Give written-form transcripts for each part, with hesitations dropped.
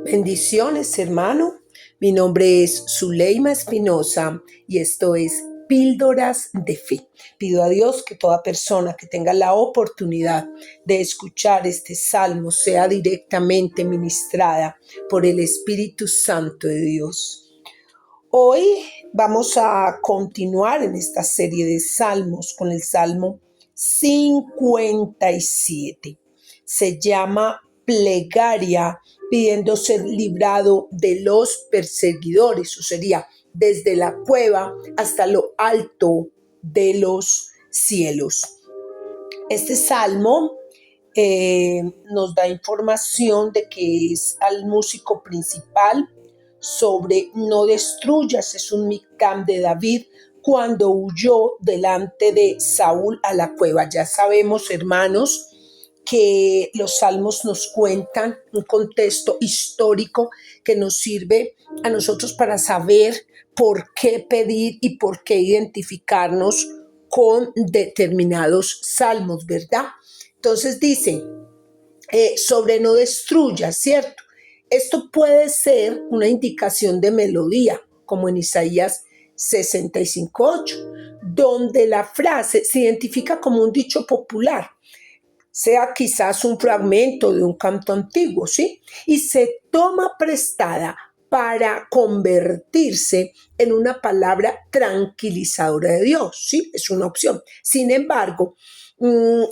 Bendiciones, hermano. Mi nombre es Zuleima Espinosa y esto es Píldoras de Fe. Pido a Dios que toda persona que tenga la oportunidad de escuchar este salmo sea directamente ministrada por el Espíritu Santo de Dios. Hoy vamos a continuar en esta serie de salmos con el Salmo 57. Se llama Plegaria pidiendo ser librado de los perseguidores, o sería desde la cueva hasta lo alto de los cielos. Este salmo nos da información de que es al músico principal sobre no destruyas, es un mictam de David cuando huyó delante de Saúl a la cueva. Ya sabemos, hermanos, que los salmos nos cuentan un contexto histórico que nos sirve a nosotros para saber por qué pedir y por qué identificarnos con determinados salmos, ¿verdad? Entonces dice, sobre no destruyas, ¿cierto? Esto puede ser una indicación de melodía, como en Isaías 65:8, donde la frase se identifica como un dicho popular, sea quizás un fragmento de un canto antiguo, ¿sí? Y se toma prestada para convertirse en una palabra tranquilizadora de Dios, ¿sí? Es una opción. Sin embargo,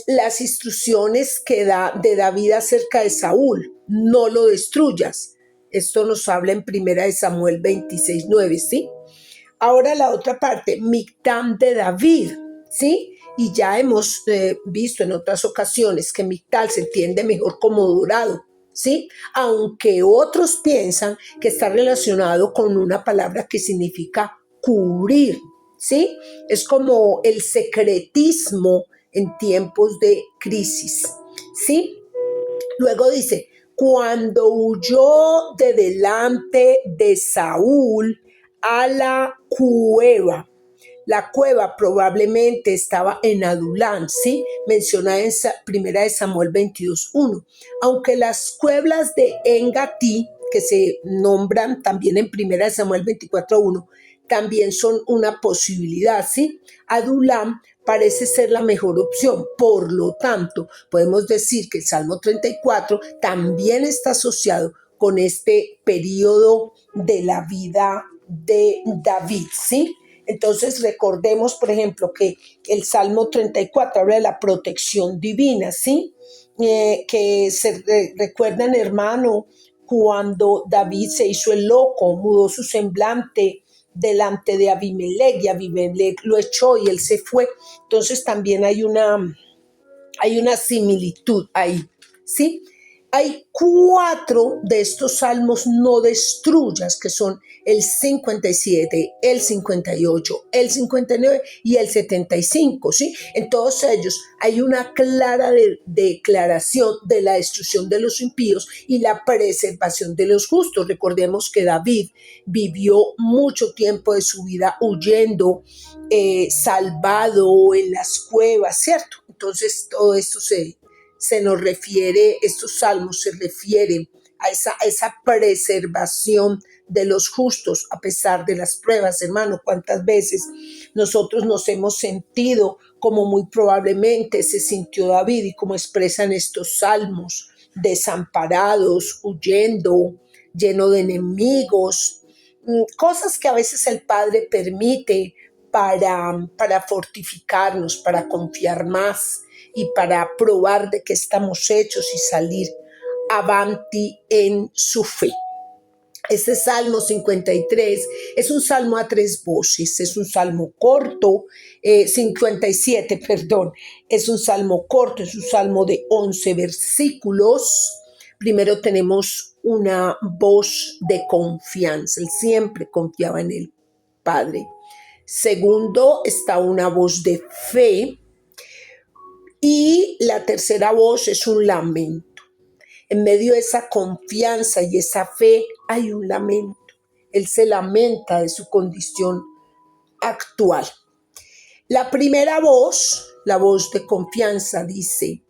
las instrucciones que da de David acerca de Saúl, no lo destruyas. Esto nos habla en 1 Samuel 26:9, ¿sí? Ahora la otra parte, Mictam de David, ¿sí? Y ya hemos visto en otras ocasiones que Mictal se entiende mejor como dorado, ¿sí? Aunque otros piensan que está relacionado con una palabra que significa cubrir, ¿sí? Es como el secretismo en tiempos de crisis, ¿sí? Luego dice, cuando huyó de delante de Saúl a la cueva. La cueva probablemente estaba en Adulán, ¿sí? Mencionada en 1 Samuel 22:1. Aunque las cuevas de Engatí, que se nombran también en 1 Samuel 24:1, también son una posibilidad, ¿sí? Adulam parece ser la mejor opción. Por lo tanto, podemos decir que el Salmo 34 también está asociado con este periodo de la vida de David, ¿sí? Entonces recordemos, por ejemplo, que el Salmo 34 habla de la protección divina, ¿sí? Que se recuerdan, hermano, cuando David se hizo el loco, mudó su semblante delante de Abimelech y Abimelech lo echó y él se fue. Entonces también hay una similitud ahí, ¿sí? Hay 4 de estos salmos no destruyas, que son el 57, el 58, el 59 y el 75, ¿sí? En todos ellos hay una clara declaración de la destrucción de los impíos y la preservación de los justos. Recordemos que David vivió mucho tiempo de su vida huyendo, salvado en las cuevas, ¿cierto? Entonces todo esto se nos refiere, estos salmos se refieren a esa preservación de los justos a pesar de las pruebas, hermano. ¿Cuántas veces nosotros nos hemos sentido como muy probablemente se sintió David y como expresan estos salmos, desamparados, huyendo, lleno de enemigos, cosas que a veces el Padre permite para fortificarnos, para confiar más y para probar de qué estamos hechos y salir avanti en su fe. Este Salmo 53 es un salmo a 3 voces, es un salmo corto, 57, perdón, es un salmo corto, es un salmo de 11 versículos. Primero tenemos una voz de confianza, él siempre confiaba en el Padre. Segundo, está una voz de fe. Y la tercera voz es un lamento. En medio de esa confianza y esa fe hay un lamento. Él se lamenta de su condición actual. La primera voz, la voz de confianza, dice,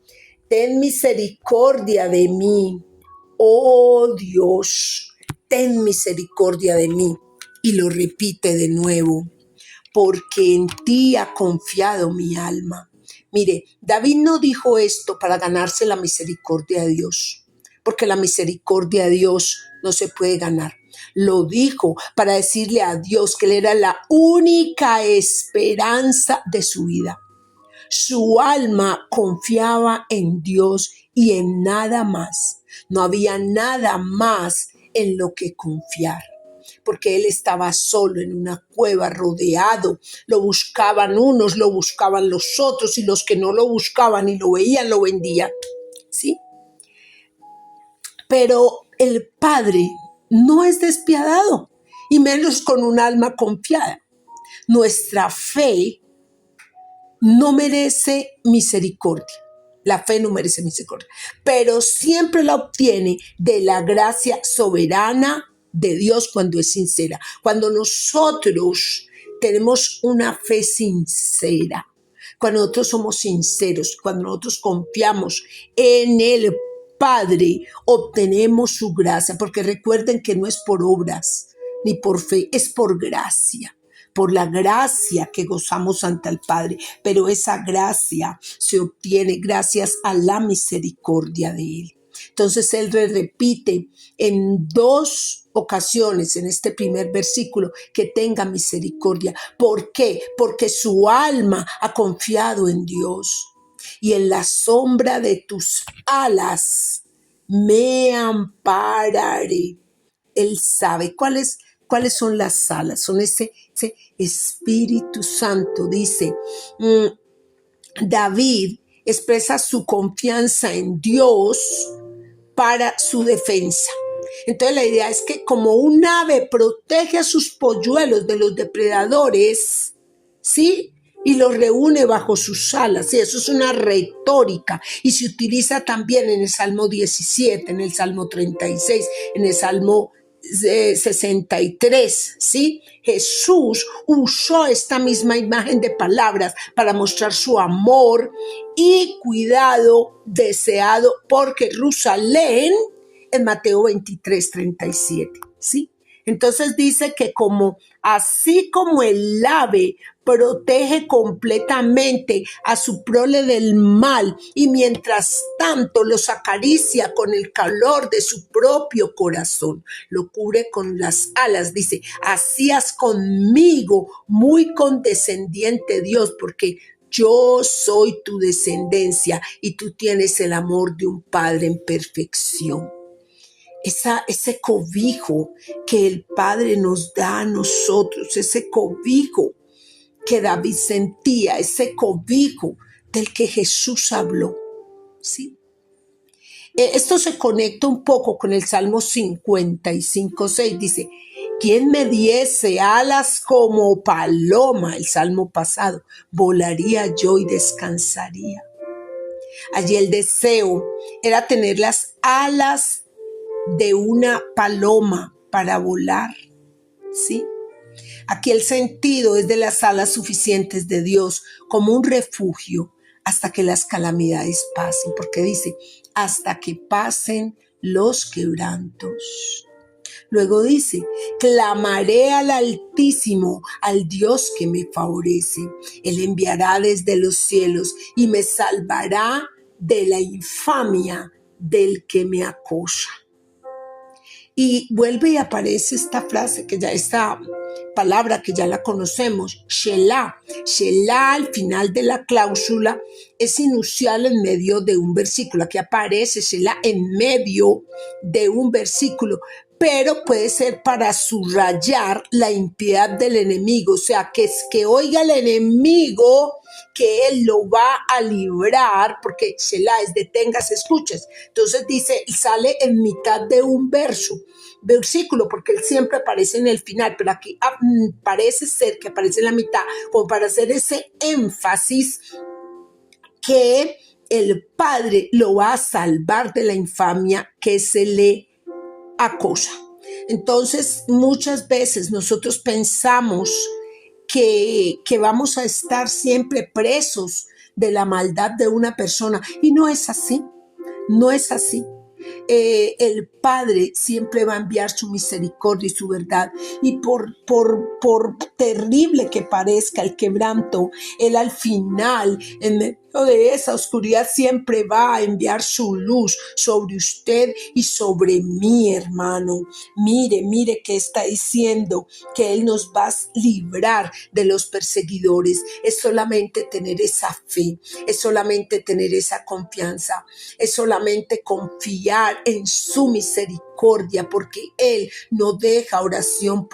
ten misericordia de mí, oh Dios, ten misericordia de mí. Y lo repite de nuevo, porque en ti ha confiado mi alma. Mire, David no dijo esto para ganarse la misericordia de Dios, porque la misericordia de Dios no se puede ganar. Lo dijo para decirle a Dios que Él era la única esperanza de su vida. Su alma confiaba en Dios y en nada más. No había nada más en lo que confiar, porque él estaba solo en una cueva, rodeado. Lo buscaban unos, lo buscaban los otros, y los que no lo buscaban y lo veían, lo vendían. ¿Sí? Pero el Padre no es despiadado, y menos con un alma confiada. Nuestra fe no merece misericordia. La fe no merece misericordia, pero siempre la obtiene de la gracia soberana de Dios cuando es sincera. Cuando nosotros tenemos una fe sincera, cuando nosotros somos sinceros, cuando nosotros confiamos en el Padre, obtenemos su gracia, porque recuerden que no es por obras ni por fe, es por gracia. Por la gracia que gozamos ante el Padre, pero esa gracia se obtiene gracias a la misericordia de Él. Entonces Él repite en 2 ocasiones en este primer versículo que tenga misericordia. ¿Por qué? Porque su alma ha confiado en Dios, y en la sombra de tus alas me ampararé. Él sabe cuáles son las alas, son ese Espíritu Santo. Dice, David expresa su confianza en Dios para su defensa. Entonces la idea es que como un ave protege a sus polluelos de los depredadores, ¿sí? Y los reúne bajo sus alas. Y eso es una retórica, y se utiliza también en el Salmo 17, en el Salmo 36, en el Salmo 63, ¿sí? Jesús usó esta misma imagen de palabras para mostrar su amor y cuidado deseado por Jerusalén en Mateo 23, 37, ¿sí? Entonces dice que así como el ave protege completamente a su prole del mal, y mientras tanto los acaricia con el calor de su propio corazón, lo cubre con las alas, dice, así haz conmigo, muy condescendiente Dios, porque yo soy tu descendencia y tú tienes el amor de un padre en perfección. Ese cobijo que el Padre nos da a nosotros, ese cobijo que David sentía, ese cobijo del que Jesús habló, ¿sí? Esto se conecta un poco con el Salmo 55, 6, dice, ¿quién me diese alas como paloma? El Salmo pasado, volaría yo y descansaría. Allí el deseo era tener las alas de una paloma para volar, ¿sí? Aquí el sentido es de las alas suficientes de Dios como un refugio hasta que las calamidades pasen, porque dice, hasta que pasen los quebrantos. Luego dice, clamaré al Altísimo, al Dios que me favorece. Él enviará desde los cielos y me salvará de la infamia del que me acosa. Y vuelve y aparece esta frase, esta palabra que ya la conocemos, Shelah. Shelah al final de la cláusula es inusual en medio de un versículo. Aquí aparece Shelah en medio de un versículo, pero puede ser para subrayar la impiedad del enemigo. O sea, que oiga el enemigo que él lo va a librar, porque Shelah es deténgase, escuches. Entonces dice, sale en mitad de un versículo, porque él siempre aparece en el final, pero aquí parece ser que aparece en la mitad, como para hacer ese énfasis que el Padre lo va a salvar de la infamia que se le acosa. Entonces, muchas veces nosotros pensamos que vamos a estar siempre presos de la maldad de una persona, y no es así, no es así. el Padre siempre va a enviar su misericordia y su verdad. Y por terrible que parezca el quebranto, Él al final, en medio de esa oscuridad, siempre va a enviar su luz sobre usted y sobre mí, hermano. Mire que está diciendo que Él nos va a librar de los perseguidores. Es solamente tener esa fe, es solamente tener esa confianza, es solamente confiar en su misericordia, porque Él no deja oración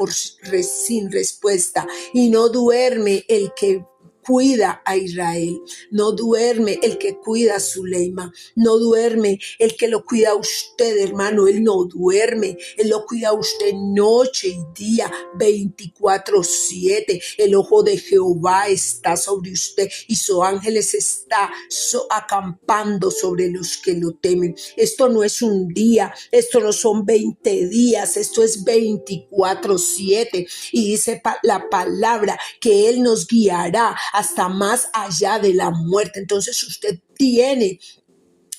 sin respuesta, y no duerme el que cuida a Israel, no duerme el que cuida a Zuleima, no duerme el que lo cuida a usted, hermano. Él no duerme, Él lo cuida a usted noche y día, 24/7. El ojo de Jehová está sobre usted y sus ángeles está acampando sobre los que lo temen. Esto no es un día, esto no son 20 días, esto es 24/7. Y dice la palabra que Él nos guiará hasta más allá de la muerte. Entonces usted tiene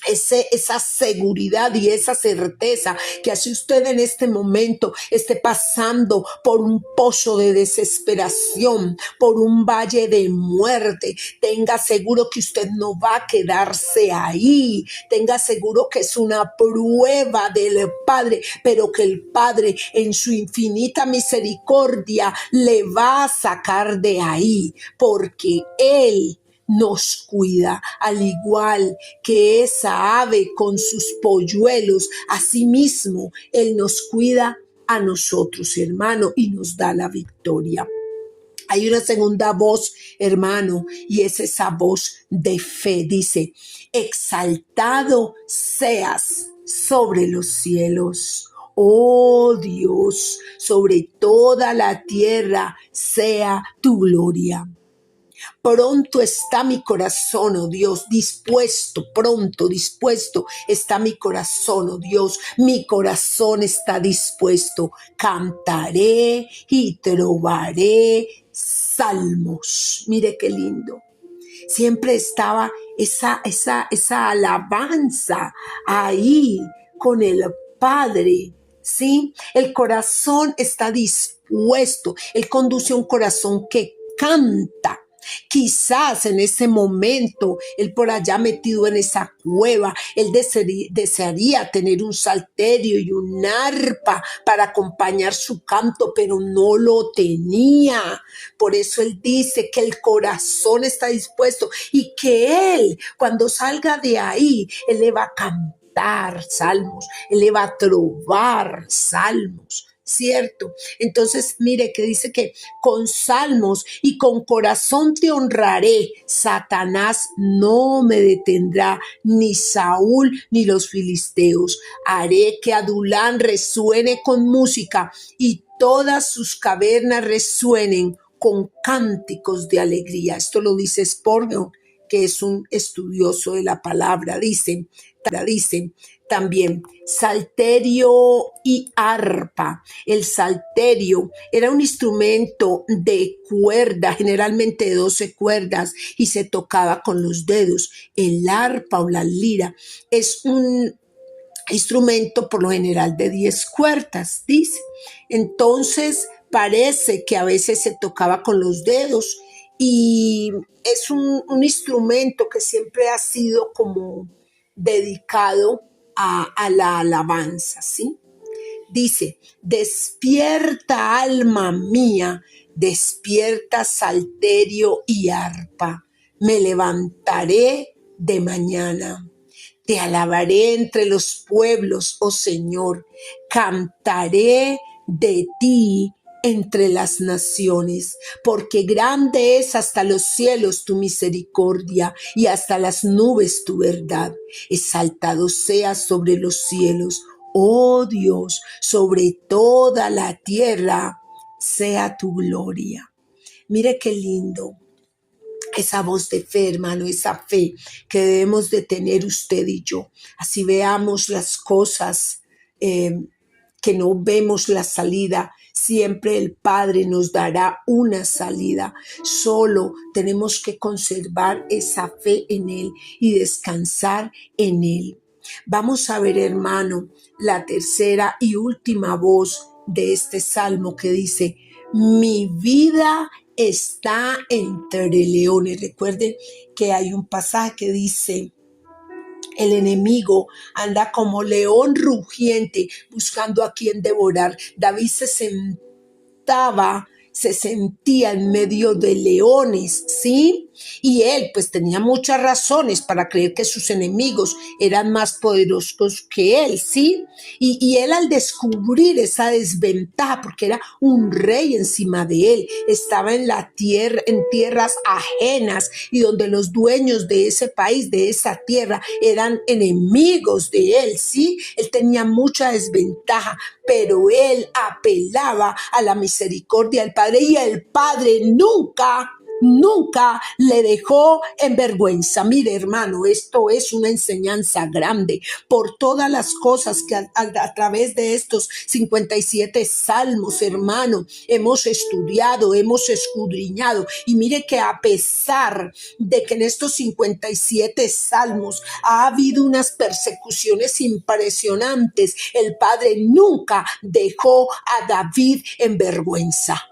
esa seguridad y esa certeza que así usted en este momento esté pasando por un pozo de desesperación, por un valle de muerte, tenga seguro que usted no va a quedarse ahí, tenga seguro que es una prueba del Padre, pero que el Padre en su infinita misericordia le va a sacar de ahí, porque Él nos cuida, al igual que esa ave con sus polluelos. Asimismo, Él nos cuida a nosotros, hermano, y nos da la victoria. Hay una segunda voz, hermano, y es esa voz de fe. Dice: exaltado seas sobre los cielos. Oh Dios, sobre toda la tierra sea tu gloria. Pronto está mi corazón, oh Dios, pronto dispuesto está mi corazón, oh Dios, mi corazón está dispuesto. Cantaré y trovaré salmos. Mire qué lindo. Siempre estaba esa alabanza ahí con el Padre, ¿sí? El corazón está dispuesto. Él conduce un corazón que canta. Quizás en ese momento, él por allá metido en esa cueva, él desearía tener un salterio y un arpa para acompañar su canto, pero no lo tenía. Por eso él dice que el corazón está dispuesto y que él, cuando salga de ahí, él le va a cantar salmos, él le va a trovar salmos. ¿Cierto? Entonces, mire que dice que con salmos y con corazón te honraré. Satanás no me detendrá, ni Saúl ni los filisteos. Haré que Adulán resuene con música y todas sus cavernas resuenen con cánticos de alegría. Esto lo dice Spurgeon, que es un estudioso de la palabra. Dice también salterio y arpa. El salterio era un instrumento de cuerda, generalmente de 12 cuerdas, y se tocaba con los dedos. El arpa o la lira es un instrumento por lo general de 10 cuerdas, dice. Entonces parece que a veces se tocaba con los dedos, y es un instrumento que siempre ha sido como dedicado a la alabanza, ¿sí? Dice: despierta alma mía, despierta salterio y arpa, me levantaré de mañana. Te alabaré entre los pueblos, oh Señor, cantaré de ti entre las naciones, porque grande es hasta los cielos tu misericordia y hasta las nubes tu verdad. Exaltado seas sobre los cielos, oh Dios, sobre toda la tierra sea tu gloria. Mire qué lindo. Esa voz de fe, hermano, esa fe que debemos de tener usted y yo. Así veamos las cosas, que no vemos la salida, siempre el Padre nos dará una salida. Solo tenemos que conservar esa fe en Él y descansar en Él. Vamos a ver, hermano, la tercera y última voz de este salmo que dice, mi vida está entre leones. Recuerden que hay un pasaje que dice, el enemigo anda como león rugiente buscando a quien devorar. David se sentía en medio de leones, ¿sí? Y él pues tenía muchas razones para creer que sus enemigos eran más poderosos que él, ¿sí? Y él al descubrir esa desventaja, porque era un rey encima de él, estaba en la tierra, en tierras ajenas y donde los dueños de ese país, de esa tierra, eran enemigos de él, ¿sí? Él tenía mucha desventaja, pero él apelaba a la misericordia del Padre y el Padre nunca le dejó en vergüenza. Mire, hermano, esto es una enseñanza grande por todas las cosas que a través de estos 57 salmos, hermano, hemos estudiado, hemos escudriñado. Y mire que a pesar de que en estos 57 salmos ha habido unas persecuciones impresionantes, el Padre nunca dejó a David en vergüenza.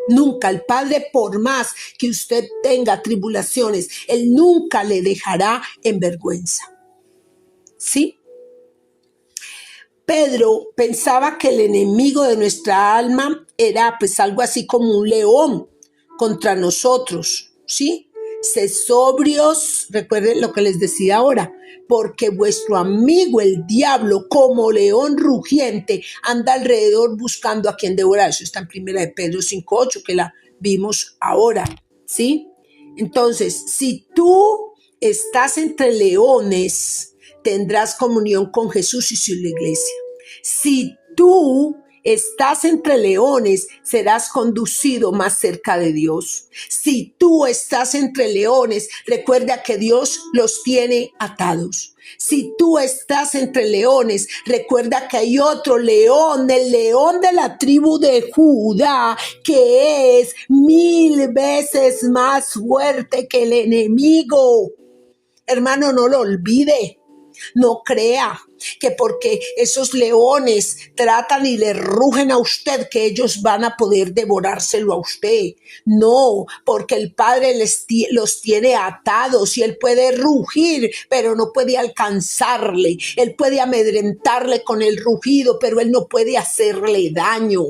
Nunca, el Padre, por más que usted tenga tribulaciones, Él nunca le dejará en vergüenza. ¿Sí? Pedro pensaba que el enemigo de nuestra alma era pues algo así como un león contra nosotros, ¿sí? Sed sobrios, recuerden lo que les decía ahora, porque vuestro amigo el diablo, como león rugiente, anda alrededor buscando a quien devorar. Eso está en primera de Pedro 5:8, que la vimos ahora, ¿sí? Entonces, si tú estás entre leones, tendrás comunión con Jesús y su iglesia. Si tú estás entre leones, serás conducido más cerca de Dios. Si tú estás entre leones, recuerda que Dios los tiene atados. Si tú estás entre leones, recuerda que hay otro león, el león de la tribu de Judá, que es 1000 veces más fuerte que el enemigo. Hermano, no lo olvide. No crea que porque esos leones tratan y le rugen a usted, que ellos van a poder devorárselo a usted. No, porque el Padre los tiene atados y Él puede rugir, pero no puede alcanzarle. Él puede amedrentarle con el rugido, pero Él no puede hacerle daño.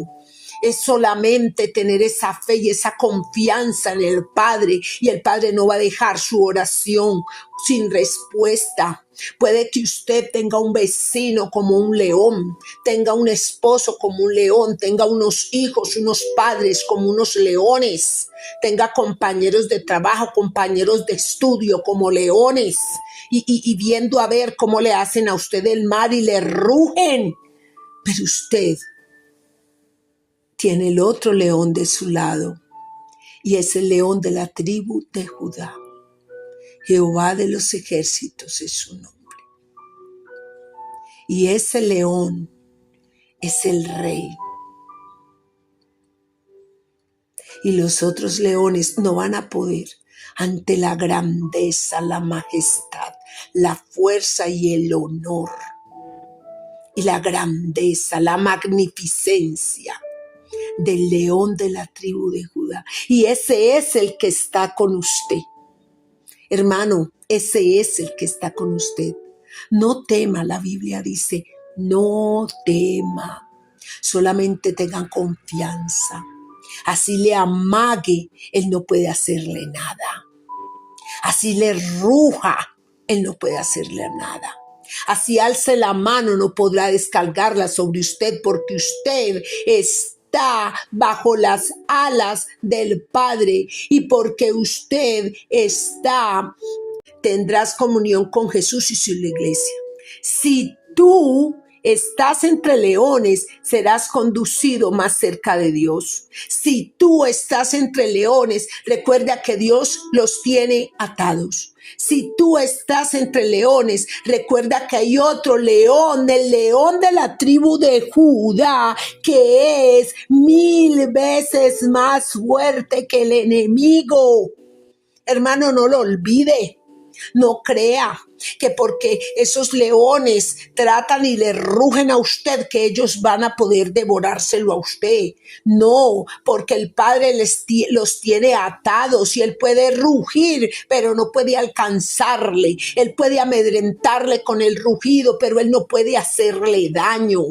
Es solamente tener esa fe y esa confianza en el Padre, y el Padre no va a dejar su oración sin respuesta. Puede que usted tenga un vecino como un león, tenga un esposo como un león, tenga unos hijos, unos padres como unos leones, tenga compañeros de trabajo, compañeros de estudio como leones, y viendo a ver cómo le hacen a usted el mal y le rugen. Pero usted tiene el otro león de su lado, y es el león de la tribu de Judá. Jehová de los ejércitos es su nombre. Y ese león es el rey. Y los otros leones no van a poder ante la grandeza, la majestad, la fuerza y el honor. Y la grandeza, la magnificencia del león de la tribu de Judá. Y ese es el que está con usted. Hermano, ese es el que está con usted. No tema, la Biblia dice, no tema. Solamente tengan confianza. Así le amague, Él no puede hacerle nada. Así le ruja, Él no puede hacerle nada. Así alce la mano, no podrá descargarla sobre usted, porque usted está bajo las alas del Padre, y porque usted tendrás comunión con Jesús y su iglesia. Si tú estás entre leones, serás conducido más cerca de Dios. Si tú estás entre leones, recuerda que Dios los tiene atados. Si tú estás entre leones, recuerda que hay otro león, el león de la tribu de Judá, que es 1000 veces más fuerte que el enemigo. Hermano, no lo olvide. No crea que porque esos leones tratan y le rugen a usted, que ellos van a poder devorárselo a usted. No, porque el Padre los tiene atados y Él puede rugir, pero no puede alcanzarle. Él puede amedrentarle con el rugido, pero Él no puede hacerle daño.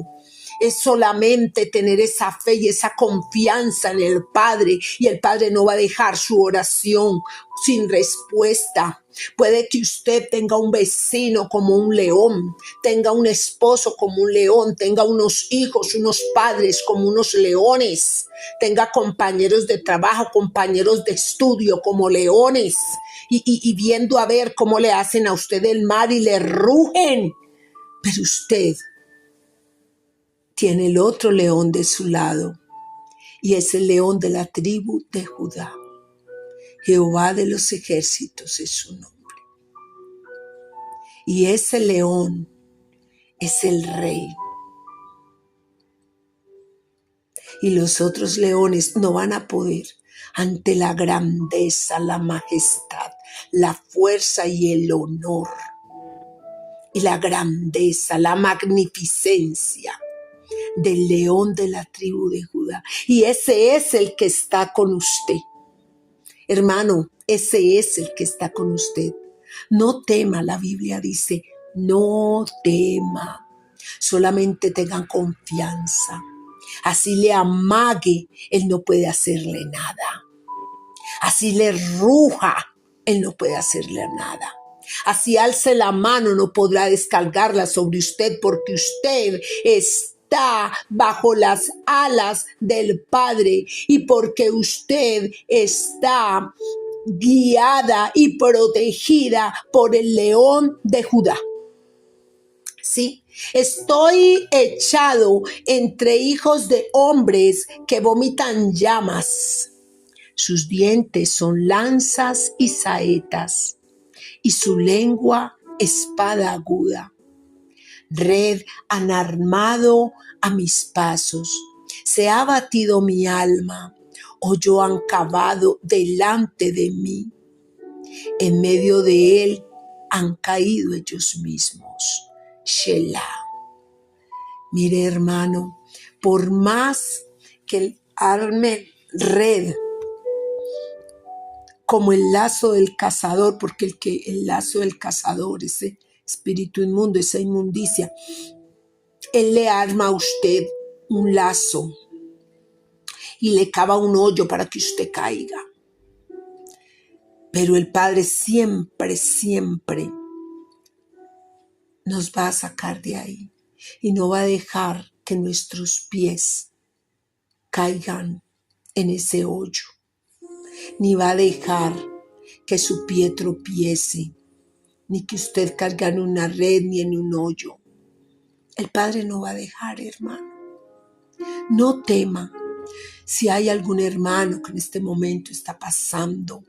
Es solamente tener esa fe y esa confianza en el Padre, y el Padre no va a dejar su oración sin respuesta. Puede que usted tenga un vecino como un león, tenga un esposo como un león, tenga unos hijos, unos padres como unos leones, tenga compañeros de trabajo, compañeros de estudio como leones, y viendo a ver cómo le hacen a usted el mal y le rugen. Pero usted tiene el otro león de su lado, y es el león de la tribu de Judá. Jehová de los ejércitos es su nombre. Y ese león es el rey. Y los otros leones no van a poder ante la grandeza, la majestad, la fuerza y el honor. Y la grandeza, la magnificencia del león de la tribu de Judá. Y ese es el que está con usted. Hermano, ese es el que está con usted. No tema, la Biblia dice, no tema. Solamente tengan confianza. Así le amague, Él no puede hacerle nada. Así le ruja, Él no puede hacerle nada. Así alce la mano, no podrá descargarla sobre usted, porque usted está bajo las alas del Padre, y porque usted está guiada y protegida por el león de Judá. Sí, estoy echado entre hijos de hombres que vomitan llamas. Sus dientes son lanzas y saetas, y su lengua espada aguda. Red han armado a mis pasos, se ha batido mi alma, hoyo han cavado delante de mí. En medio de él han caído ellos mismos. Shelah. Mire, hermano, por más que él arme red como el lazo del cazador, porque el lazo del cazador, ese espíritu inmundo, esa inmundicia, él le arma a usted un lazo y le cava un hoyo para que usted caiga. Pero el Padre siempre, siempre nos va a sacar de ahí y no va a dejar que nuestros pies caigan en ese hoyo, ni va a dejar que su pie tropiece, ni que usted caiga en una red ni en un hoyo. El Padre no va a dejar, hermano. No tema. Si hay algún hermano que en este momento está pasando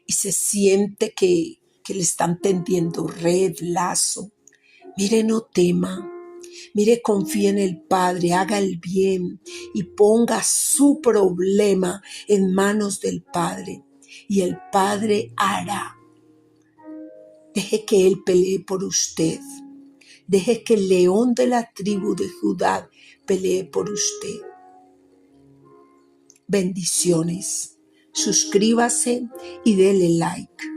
y se siente que le están tendiendo red, lazo, mire, no tema. Mire, confíe en el Padre, haga el bien y ponga su problema en manos del Padre, y el Padre hará. Deje que Él pelee por usted. Deje que el león de la tribu de Judá pelee por usted. Bendiciones. Suscríbase y dele like.